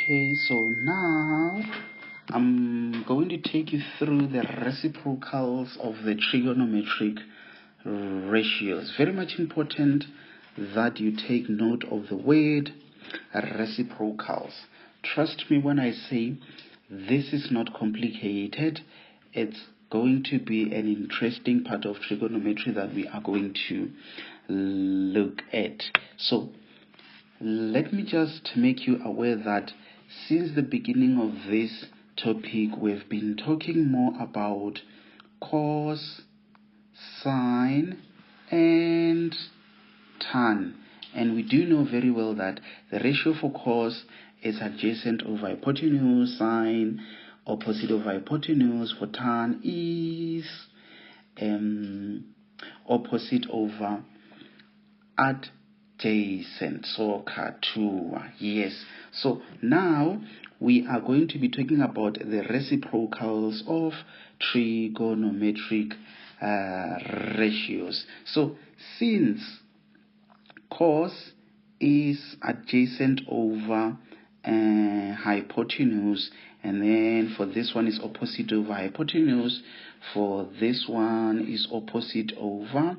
Okay, so now I'm going to take you through the reciprocals of the trigonometric ratios. Very much important that you take note of the word reciprocals. Trust me when I say this is not complicated. It's going to be an interesting part of trigonometry that we are going to look at. So let me just make you aware that since the beginning of this topic, we've been talking more about cos, sine, and tan. And we do know very well that the ratio for cos is adjacent over hypotenuse, sine opposite over hypotenuse, for tan is opposite over adjacent, so katua. Yes, so now we are going to be talking about the reciprocals of trigonometric ratios. So since cos is adjacent over hypotenuse, and then for this one is opposite over hypotenuse, for this one is opposite over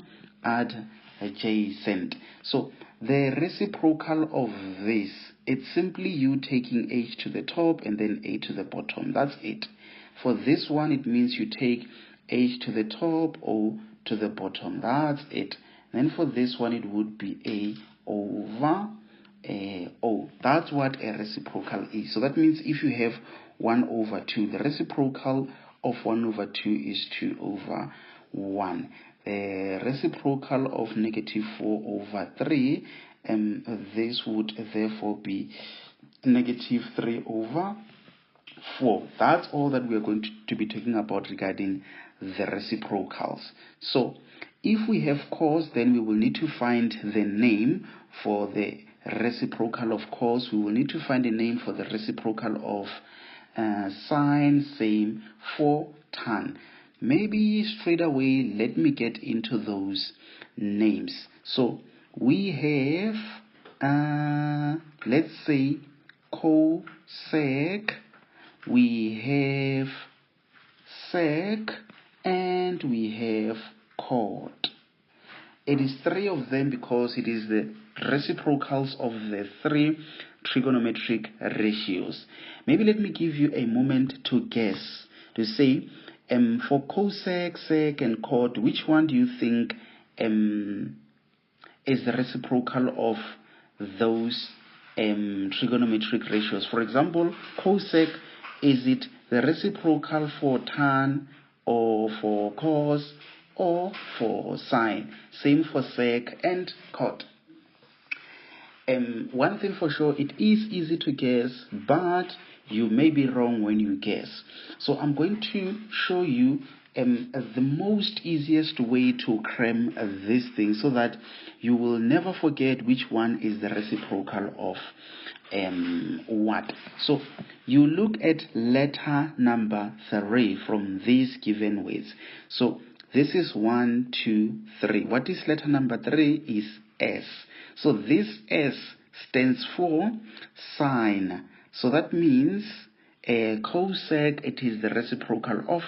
adjacent. So the reciprocal of this, it's simply you taking h to the top and then a to the bottom. That's it. For this one, it means you take h to the top, o to the bottom. That's it. Then for this one, it would be a over o. That's what a reciprocal is. So that means if you have 1 over 2, the reciprocal of 1 over 2 is 2 over 1. The reciprocal of negative 4 over 3, this would therefore be negative 3 over 4. That's all that we are going to be talking about regarding the reciprocals. So if we have cos, then we will need to find the name for the reciprocal of cos. We will need to find a name for the reciprocal of sine, same for tan. Maybe straight away, let me get into those names. So we have, let's say, cosec, we have sec, and we have cot. It is 3 of them because it is the reciprocals of the 3 trigonometric ratios. Maybe let me give you a moment to guess, to say, for cosec, sec, and cot, which one do you think is the reciprocal of those trigonometric ratios? For example, cosec, is it the reciprocal for tan or for cos or for sine? Same for sec and cot. One thing for sure, it is easy to guess, but you may be wrong when you guess. So I'm going to show you the most easiest way to cram this thing so that you will never forget which one is the reciprocal of what. So you look at letter number 3 from these given words. So this is 1, 2, 3. What is letter number 3? Is S. So this S stands for sine. So that means cosec, it is the reciprocal of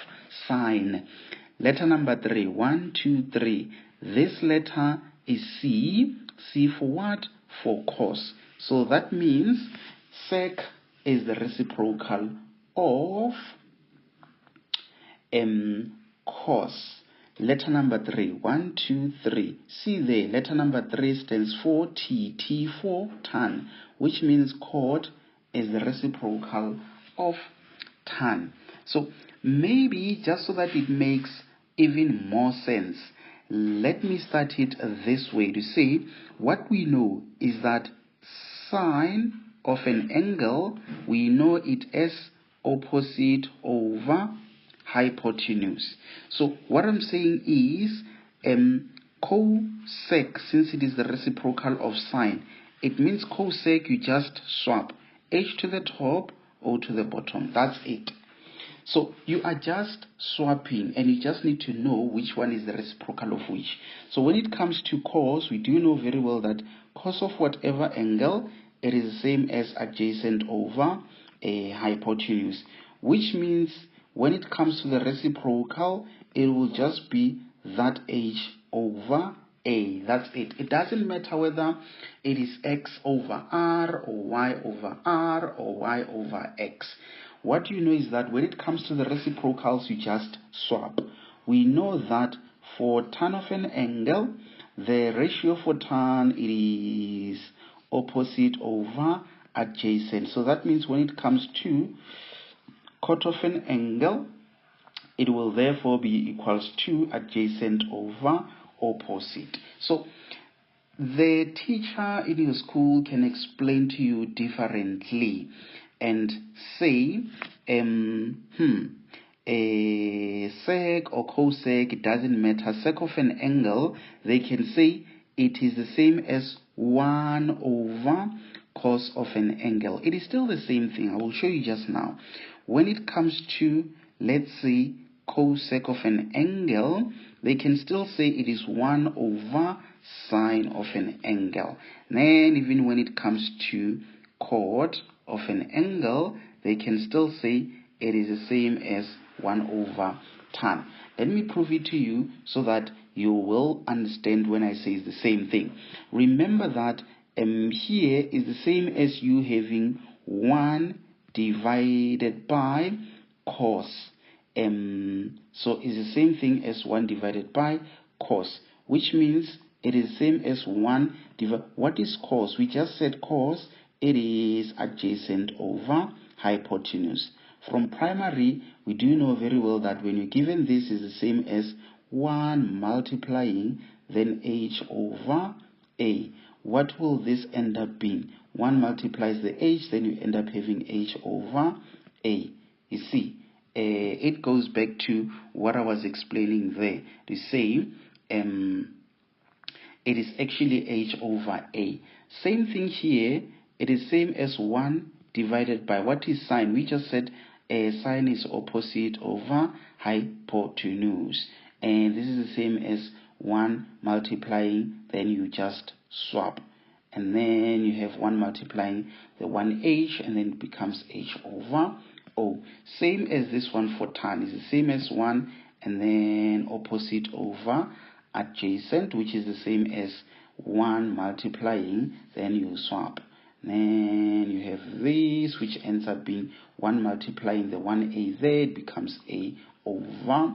sine. Letter number 3, 1, 2, 3. This letter is C. C for what? For cos. So that means sec is the reciprocal of cos. Letter number 3, 1, 2, 3. See there, letter number 3 stands for T. T for tan, which means cot is the reciprocal of tan. So maybe just so that it makes even more sense, let me start it this way to say what we know is that sine of an angle, we know it as opposite over hypotenuse. So what I'm saying is cosec, since it is the reciprocal of sine, it means cosec, you just swap h to the top, o to the bottom. That's it. So you are just swapping, and you just need to know which one is the reciprocal of which. So when it comes to cos, we do know very well that cos of whatever angle it is the same as adjacent over a hypotenuse, which means when it comes to the reciprocal, it will just be that h over a. That's it. It doesn't matter whether it is x over r or y over r or y over x. What you know is that when it comes to the reciprocals, you just swap. We know that for tan of an angle, the ratio for tan is opposite over adjacent. So that means when it comes to cot of an angle, it will therefore be equals to adjacent over opposite. So the teacher in your school can explain to you differently and say a sec or cosec, it doesn't matter. Sec of an angle, they can say it is the same as 1 over cos of an angle. It is still the same thing. I will show you just now. When it comes to, let's say, cosec of an angle, they can still say it is 1 over sine of an angle. Then even when it comes to cot of an angle, they can still say it is the same as 1 over tan. Let me prove it to you so that you will understand when I say it's the same thing. Remember that here is the same as you having 1 divided by cos. So it's the same thing as 1 divided by cos, which means it is the same as 1 divided. What is cos? We just said cos, it is adjacent over hypotenuse. From primary, we do know very well that when you're given this is the same as 1 multiplying then h over a. What will this end up being? 1 multiplies the h, then you end up having h over a. You see, it goes back to what I was explaining there to say it is actually h over a. Same thing here, it is same as 1 divided by, what is sine? We just said sine is opposite over hypotenuse, and this is the same as 1 multiplying, then you just swap, and then you have 1 multiplying the 1h, and then it becomes h over o. Same as this one for tan, is the same as 1 and then opposite over adjacent, which is the same as 1 multiplying, then you swap. Then you have this, which ends up being 1 multiplying the 1a there, it becomes a over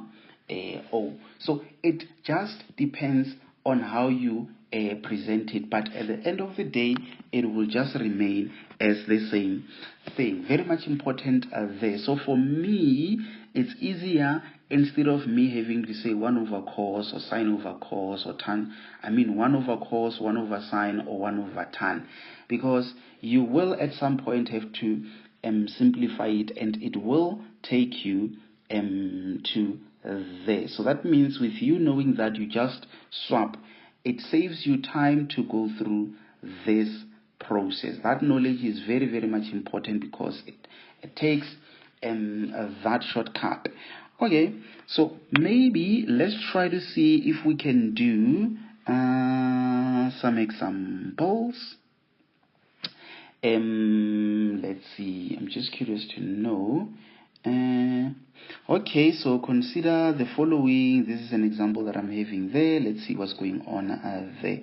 o. So it just depends on how you present it, but at the end of the day, it will just remain as the same thing. Very much important there. So for me, it's easier, instead of me having to say 1 over cos or sine over cos or tan, I mean 1 over cos, 1 over sine, or 1 over tan, because you will at some point have to simplify it, and it will take you to there. So that means with you knowing that you just swap, it saves you time to go through this process. That knowledge is very, very much important because it takes that shortcut. Okay, so maybe let's try to see if we can do some examples. Let's see, I'm just curious to know. Okay, so consider the following. This is an example that I'm having there. Let's see what's going on there.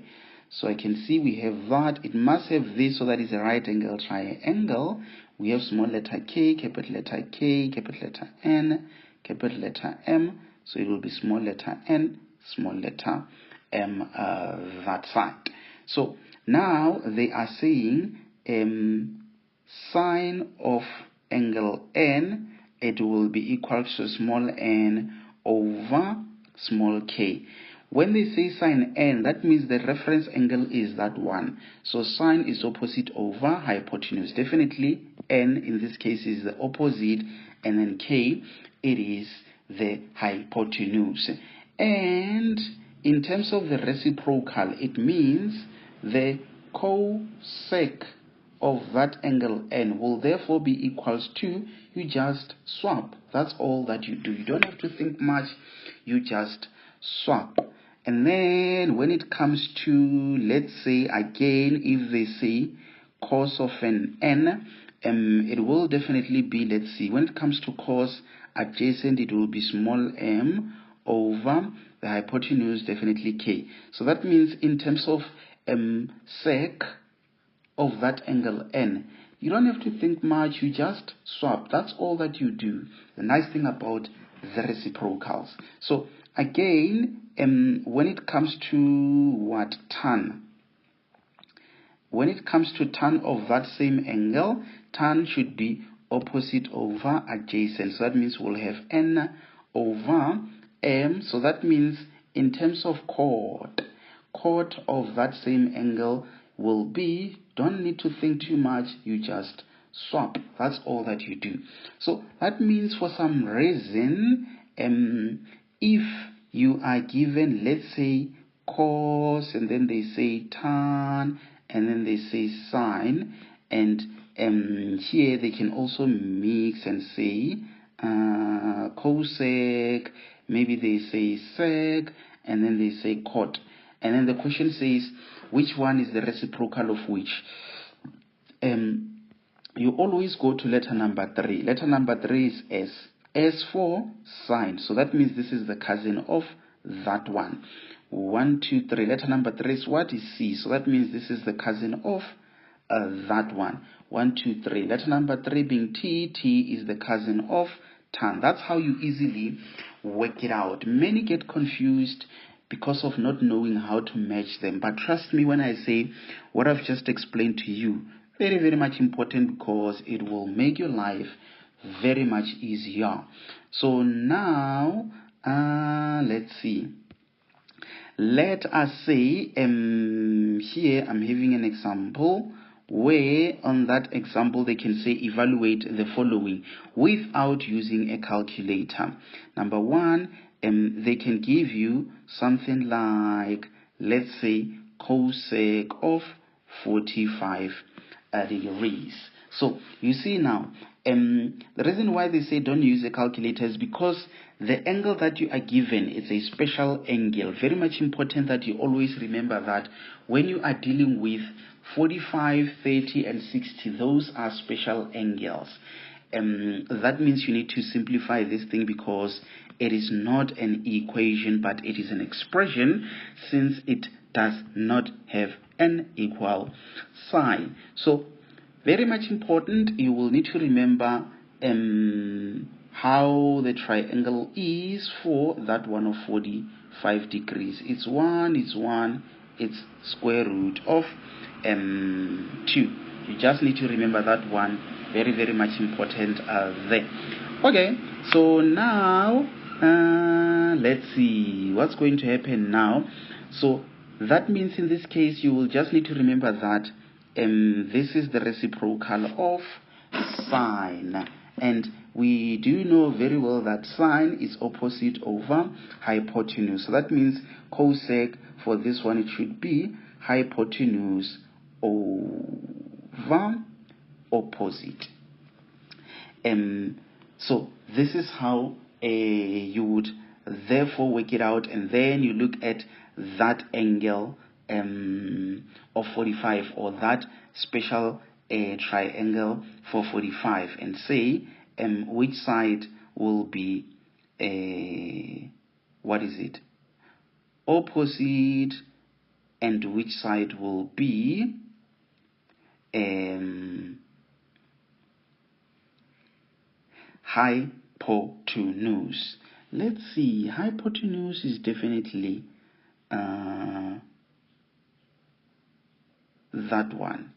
So I can see we have that. It must have this, so that is a right angle triangle. We have small letter k, capital letter K, capital letter N, capital letter M. So it will be small letter n, small letter m that side. So now they are saying sine of angle n, it will be equal to small n over small k. When they say sine n, that means the reference angle is that one. So sine is opposite over hypotenuse. Definitely n in this case is the opposite, and then k, it is the hypotenuse. And in terms of the reciprocal, it means the cosec of that angle n will therefore be equals to, you just swap. That's all that you do. You don't have to think much, you just swap. And then when it comes to, let's say again, if they say cos of an n, it will definitely be, let's see, when it comes to cos adjacent, it will be small m over the hypotenuse, definitely k. So that means in terms of sec of that angle n, you don't have to think much, you just swap. That's all that you do. The nice thing about the reciprocals. So again, when it comes to what, tan, when it comes to tan of that same angle, tan should be opposite over adjacent. So that means we'll have n over m. So that means in terms of chord of that same angle will be, don't need to think too much, you just swap. That's all that you do. So that means for some reason, if you are given, let's say, cos, and then they say tan, and then they say sine, and here they can also mix and say cosec, maybe they say sec, and then they say cot. And then the question says, which one is the reciprocal of which? You always go to letter number 3. Letter number 3 is S. S for sine. So that means this is the cousin of that one. 1, 2, 3. Letter number 3 is what? Is C. So that means this is the cousin of that one. 1, 2, 3. Letter number 3 being T. T is the cousin of tan. That's how you easily work it out. Many get confused because of not knowing how to match them. But trust me when I say what I've just explained to you, very, very much important, because it will make your life very much easier. So now, let's see. Let us say, here I'm having an example where on that example they can say evaluate the following without using a calculator. Number one, they can give you something like, let's say, cosec of 45 degrees. So you see now, the reason why they say don't use a calculator is because the angle that you are given is a special angle. Very much important that you always remember that when you are dealing with 45, 30, and 60, those are special angles. That means you need to simplify this thing because it is not an equation, but it is an expression, since it does not have an equal sign. So very much important, you will need to remember how the triangle is for that one of 45 degrees. It's 1, it's square root of 2. You just need to remember that one. Very, very much important there. Okay, so now let's see what's going to happen now. So that means in this case you will just need to remember that this is the reciprocal of sine, and we do know very well that sine is opposite over hypotenuse. So that means cosec for this one, it should be hypotenuse over opposite. So this is how you would therefore work it out, and then you look at that angle of 45, or that special triangle for 45, and say which side will be what is it, opposite, and which side will be hypotenuse. Let's see, hypotenuse is definitely that one,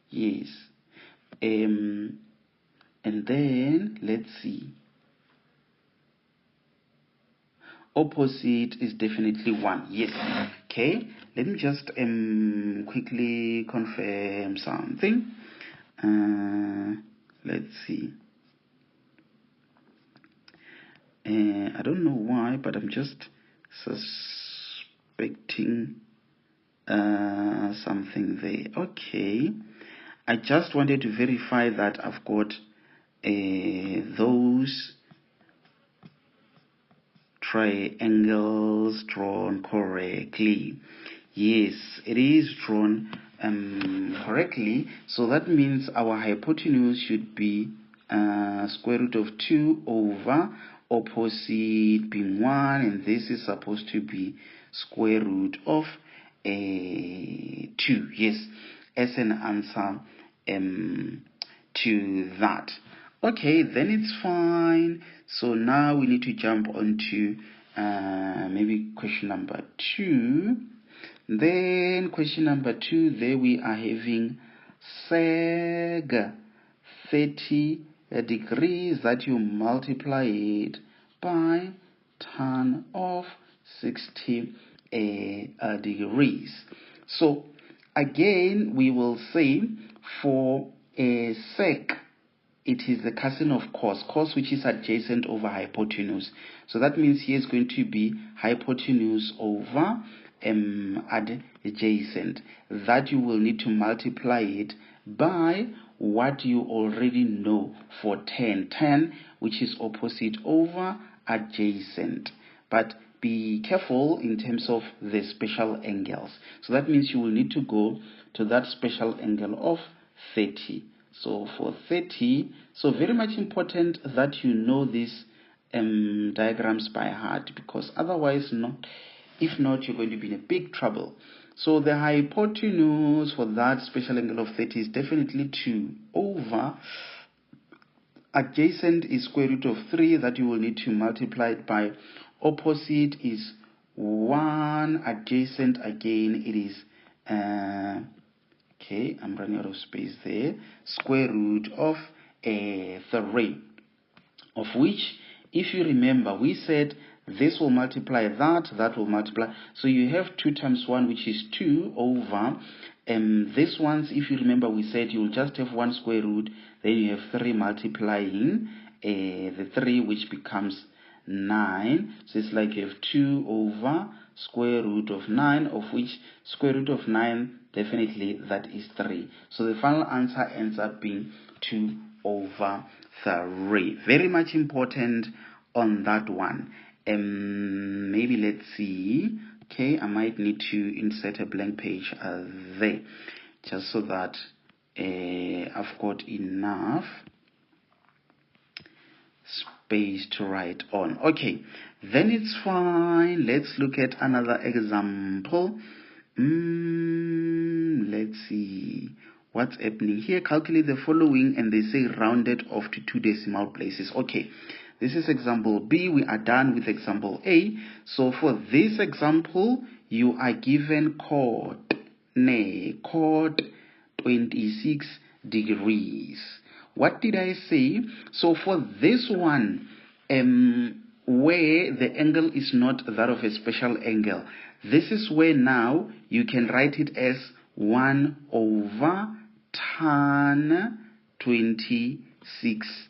yes. And then let's see, opposite is definitely 1, yes. Okay, let me just quickly confirm something. Let's see. I don't know why, but I'm just suspecting something there. Okay, I just wanted to verify that I've got those triangles drawn correctly. Yes, it is drawn correctly. So that means our hypotenuse should be square root of 2 over opposite being 1, and this is supposed to be square root of 2. Yes, as an answer to that. Okay, then it's fine. So now we need to jump onto maybe question number 2. Then question number 2, there we are having seg 30 degrees that you multiply it by tan of 60 degrees. So again, we will say for a sec, it is the cousin of cos, which is adjacent over hypotenuse. So that means here is going to be hypotenuse over adjacent. That you will need to multiply it by what you already know for tan, which is opposite over adjacent. But be careful in terms of the special angles. So that means you will need to go to that special angle of 30. So for 30, so very much important that you know these diagrams by heart, because otherwise if not, you're going to be in a big trouble. So the hypotenuse for that special angle of 30 is definitely 2 over adjacent is square root of 3 that you will need to multiply it by. Opposite is 1. Adjacent again it is okay, I'm running out of space there. Square root of 3, of which, if you remember, we said this will multiply that will multiply. So you have 2 times 1, which is 2 over this ones. If you remember, we said you'll just have 1 square root, then you have 3 multiplying the 3, which becomes 9. So it's like you have 2 over square root of 9, of which square root of 9, definitely that is 3. So the final answer ends up being 2 over 3. Very much important on that one. Maybe let's see. Okay, I might need to insert a blank page there, just so that I've got enough space to write on. Okay, then it's fine. Let's look at another example. Let's see what's happening here. Calculate the following, and they say rounded off to 2 decimal places. Okay, this is example B. We are done with example A. So for this example, you are given chord 26 degrees. What did I say? So for this one, where the angle is not that of a special angle, this is where now you can write it as 1 over tan 26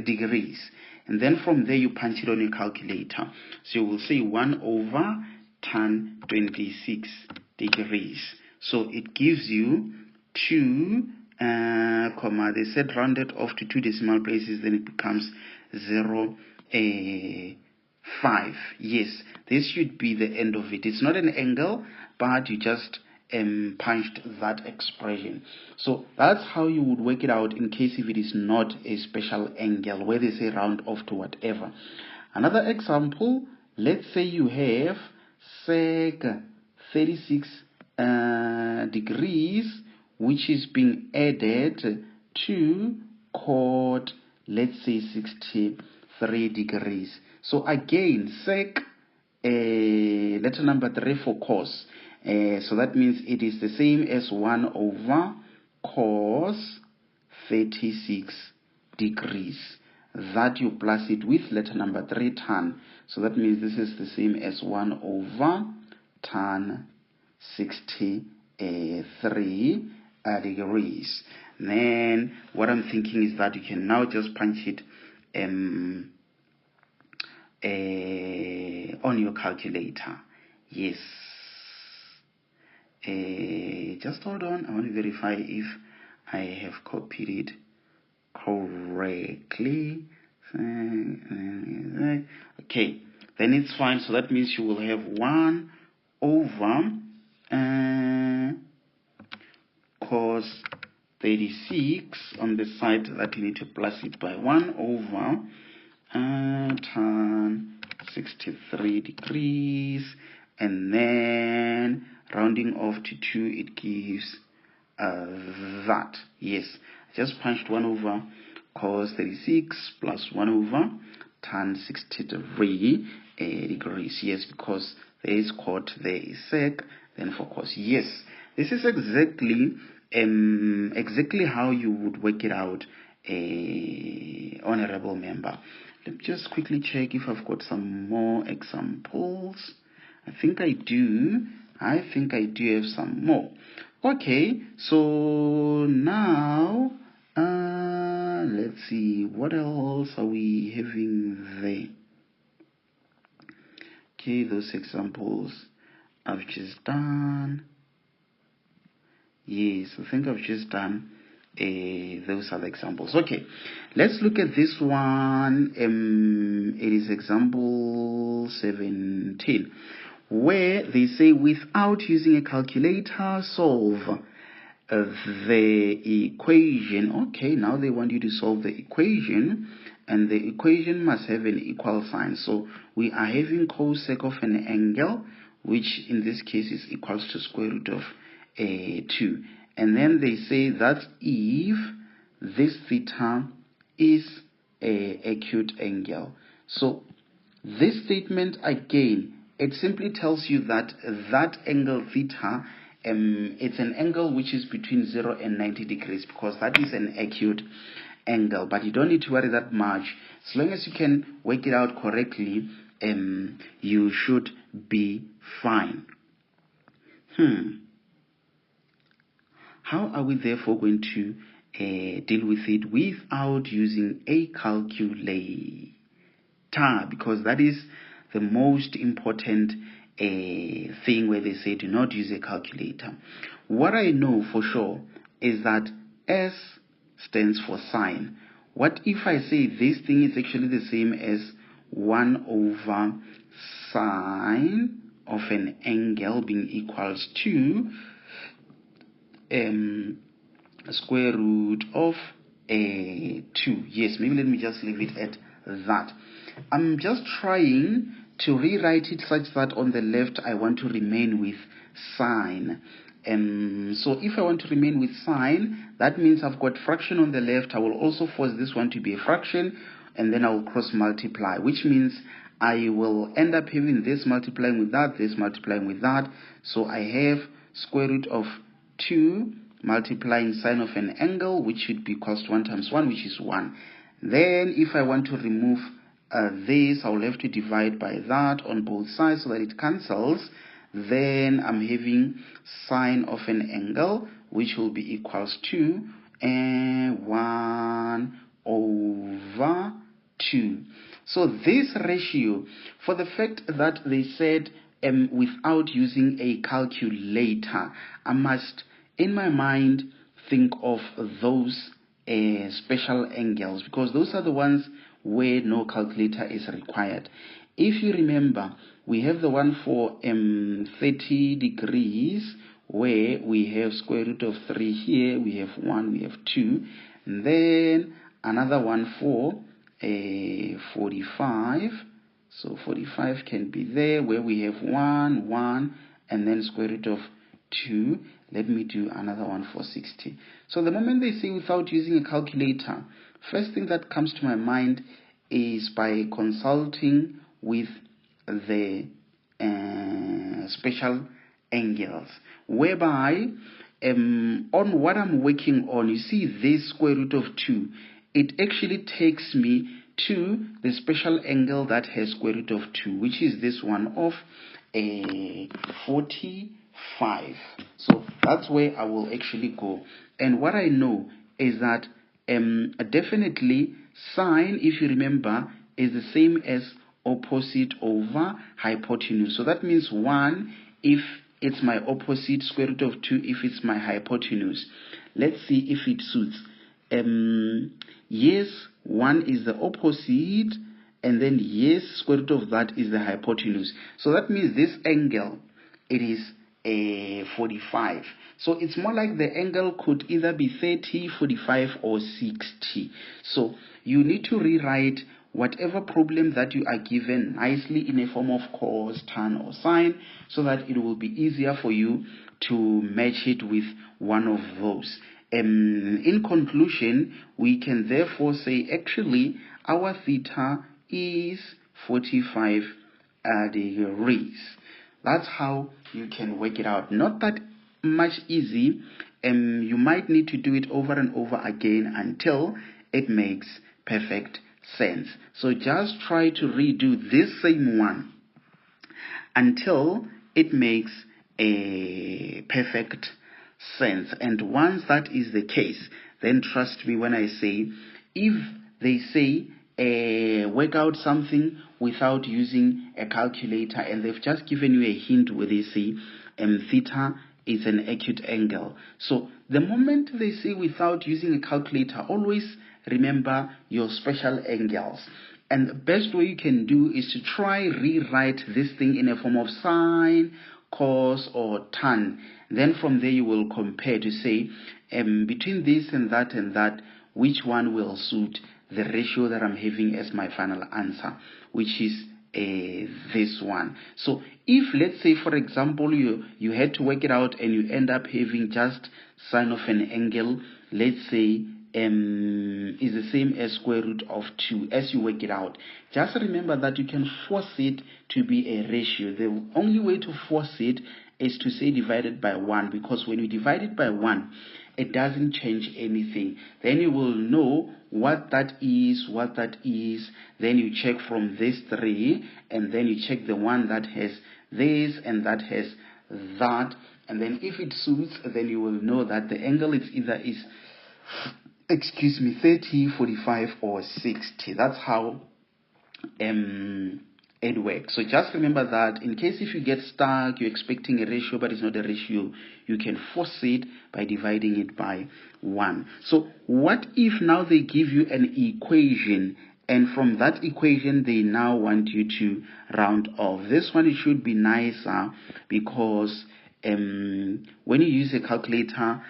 degrees. And then from there you punch it on your calculator. So you will say 1 over tan 26 degrees. So it gives you 2, they said rounded off to 2 decimal places, then it becomes 0, 5. Yes, this should be the end of it. It's not an angle, but you just punched that expression. So that's how you would work it out in case if it is not a special angle, where they say round off to whatever. Another example, let's say you have sec 36 degrees, which is being added to chord, let's say 63 degrees. So again, sec letter number 3 for cos. So that means it is the same as 1 over cos 36 degrees. That you plus it with letter number 3 tan. So that means this is the same as 1 over tan 63 degrees. Then what I'm thinking is that you can now just punch it on your calculator. Yes. Just hold on. I want to verify if I have copied it correctly. Okay, then it's fine. So that means you will have 1 over cos 36 on the side that you need to plus it by 1 over tan 63 degrees, and then rounding off to 2, it gives that. Yes, I just punched 1 over cos 36 plus 1 over tan 63 degrees. Yes, because there is cot, there is sec, then for cos. Yes, this is exactly how you would work it out, honorable member. Let me just quickly check if I've got some more examples. I think I do have some more. Okay, so now let's see, what else are we having there? Okay, those examples I've just done. Yes, I think I've just done those are the examples. Okay, let's look at this one. It is example 17, where they say, without using a calculator, solve the equation. Okay, now they want you to solve the equation, and the equation must have an equal sign. So we are having cosec of an angle, which in this case is equals to square root of 2. And then they say that if this theta is a acute angle. So this statement again, it simply tells you that that angle theta, it's an angle which is between 0 and 90 degrees, because that is an acute angle. But you don't need to worry that much. As long as you can work it out correctly, you should be fine. How are we therefore going to deal with it without using a calculator? Because that is the most important thing, where they say do not use a calculator. What I know for sure is that S stands for sine. What if I say this thing is actually the same as 1 over sine of an angle being equals to square root of 2. Yes, maybe let me just leave it at that. I'm just trying to rewrite it such that on the left I want to remain with sine. So if I want to remain with sine, that means I've got fraction on the left. I will also force this one to be a fraction, and then I will cross multiply, which means I will end up having this multiplying with that, this multiplying with that. So I have square root of 2 multiplying sine of an angle, which should be equals to 1 times 1, which is 1. Then if I want to remove this, I will have to divide by that on both sides so that it cancels. Then I'm having sine of an angle, which will be equals to 1 over 2. So this ratio, for the fact that they said without using a calculator, I must, in my mind, think of those special angles, because those are the ones where no calculator is required. If you remember, we have the one for 30 degrees, where we have square root of 3 here, we have 1, we have 2, and then another one for 45. So 45 can be there, where we have 1, 1, and then square root of 2. Let me do another one for 60. So the moment they say without using a calculator, first thing that comes to my mind is by consulting with the special angles, whereby on what I'm working on, you see this square root of 2, it actually takes me to the special angle that has square root of 2, which is this one of 45. So that's where I will actually go. And what I know is that definitely sine, if you remember, is the same as opposite over hypotenuse. So that means 1 if it's my opposite, square root of 2 if it's my hypotenuse. Let's see if it suits. Yes, 1 is the opposite, and then yes, square root of that is the hypotenuse. So that means this angle, it is 45. So it's more like the angle could either be 30, 45, or 60. So you need to rewrite whatever problem that you are given nicely in a form of cos, tan, or sine, so that it will be easier for you to match it with one of those. In conclusion, we can therefore say actually our theta is 45 degrees. That's how you can work it out. Not that much easy. You might need to do it over and over again until it makes perfect sense. So just try to redo this same one until it makes a perfect sense. And once that is the case, then trust me when I say, if they say work out something without using a calculator, and they've just given you a hint where they say theta is an acute angle. So the moment they say without using a calculator, always remember your special angles. And the best way you can do is to try rewrite this thing in a form of sine, cos, or tan. Then from there you will compare to say between this and that, which one will suit the ratio that I'm having as my final answer, which is this one. So if, let's say, for example, you had to work it out and you end up having just sine of an angle, let's say is the same as square root of 2 as you work it out, just remember that you can force it to be a ratio. The only way to force it is to say divided by 1, because when you divide it by 1, it doesn't change anything. Then you will know what that is. Then you check from these 3, and then you check the one that has this and that has that, and then if it suits, then you will know that the angle is either 30, 45, or 60. That's how it works. So just remember that in case if you get stuck, you're expecting a ratio but it's not a ratio, you can force it by dividing it by 1. So what if now they give you an equation, and from that equation they now want you to round off? This one, it should be nicer because when you use a calculator,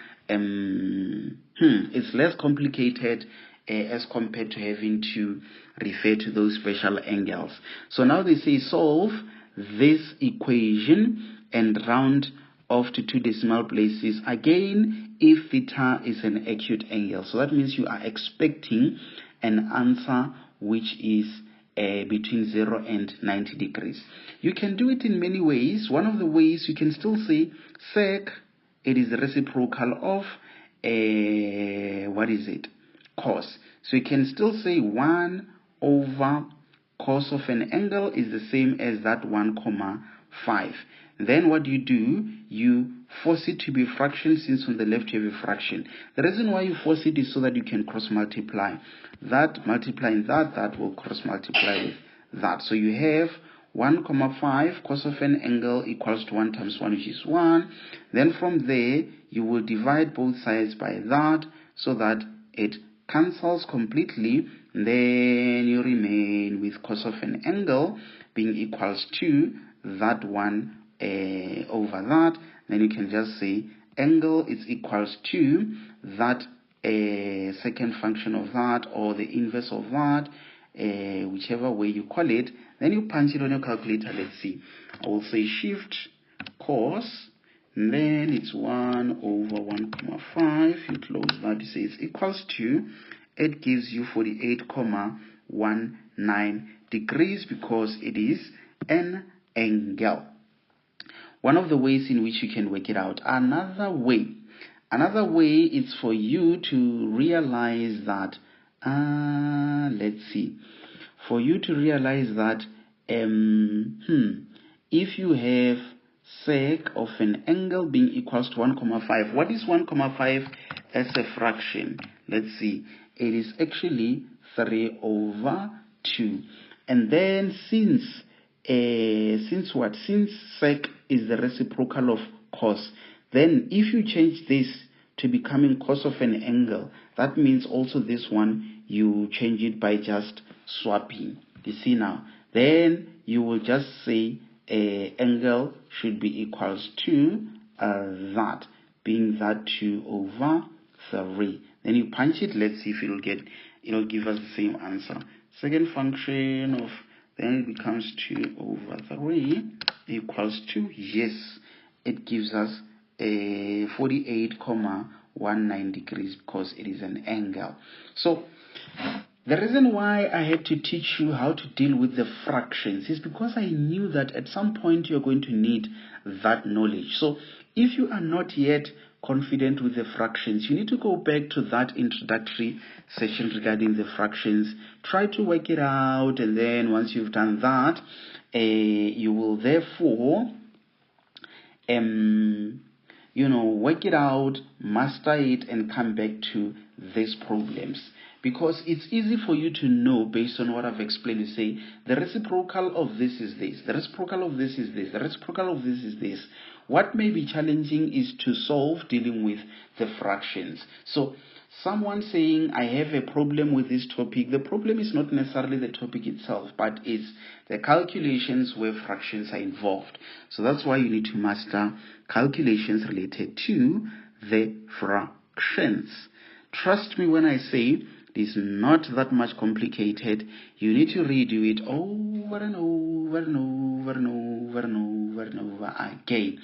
it's less complicated as compared to having to refer to those special angles. So now they say solve this equation and round off to 2 decimal places. Again, if theta is an acute angle. So that means you are expecting an answer which is between 0 and 90 degrees. You can do it in many ways. One of the ways, you can still say sec, it is the reciprocal of cos. So you can still say 1 over cos of an angle is the same as that 1,5. Then what you do, you force it to be a fraction, since on the left you have a fraction. The reason why you force it is so that you can cross multiply. That multiplying that will cross multiply with that. So you have 1,5 cos of an angle equals to 1 times 1, which is 1. Then from there, you will divide both sides by that so that it cancels completely. Then you remain with cos of an angle being equals to that 1 over that. Then you can just say angle is equals to that second function of that, or the inverse of that, whichever way you call it. Then you punch it on your calculator. Let's see, I will say shift cos, and then it's 1 over 1,5. You close that, you say it's equals to, it gives you 48,19 degrees because it is an angle. One of the ways in which you can work it out. Another way is for you to realize that for you to realize that if you have sec of an angle being equals to 1,5, what is 1,5 as a fraction? Let's see, it is actually 3 over 2. And then since sec is the reciprocal of cos, then if you change this to becoming cos of an angle, that means also this one you change it by just swapping. You see now, then you will just say angle should be equals to that, being that 2 over 3. Then you punch it. Let's see if it'll give us the same answer. Second function of, then it becomes 2 over 3 equals to, yes, it gives us a 48,19 degrees because it is an angle. So the reason why I had to teach you how to deal with the fractions is because I knew that at some point you're going to need that knowledge. So if you are not yet confident with the fractions, you need to go back to that introductory session regarding the fractions. Try to work it out, and then once you've done that, you will therefore work it out, master it, and come back to these problems. Because it's easy for you to know based on what I've explained. You say, the reciprocal of this is this, the reciprocal of this is this, the reciprocal of this is this. What may be challenging is to solve dealing with the fractions. So someone saying, I have a problem with this topic, the problem is not necessarily the topic itself, but it's the calculations where fractions are involved. So that's why you need to master calculations related to the fractions. Trust me when I say it is not that much complicated. You need to redo it over and over and over and over and over and over again.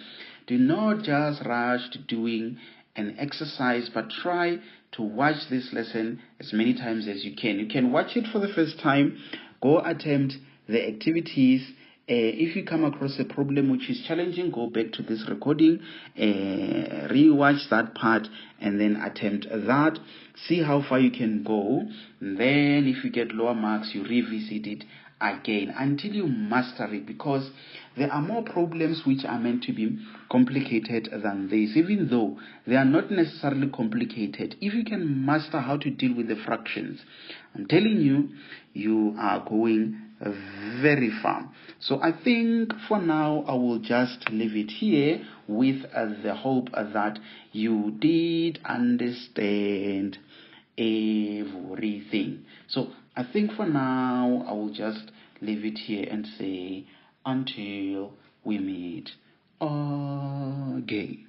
Do not just rush to doing an exercise, but try to watch this lesson as many times as you can. You can watch it for the first time, go attempt the activities. If you come across a problem which is challenging, go back to this recording, rewatch that part, and then attempt that. See how far you can go. And then if you get lower marks, you revisit it again until you master it, because there are more problems which are meant to be complicated than this, even though they are not necessarily complicated. If you can master how to deal with the fractions, I'm telling you, you are going very far. So I think for now I will just leave it here with the hope that you did understand everything. So I think for now I will just leave it here and say until we meet again.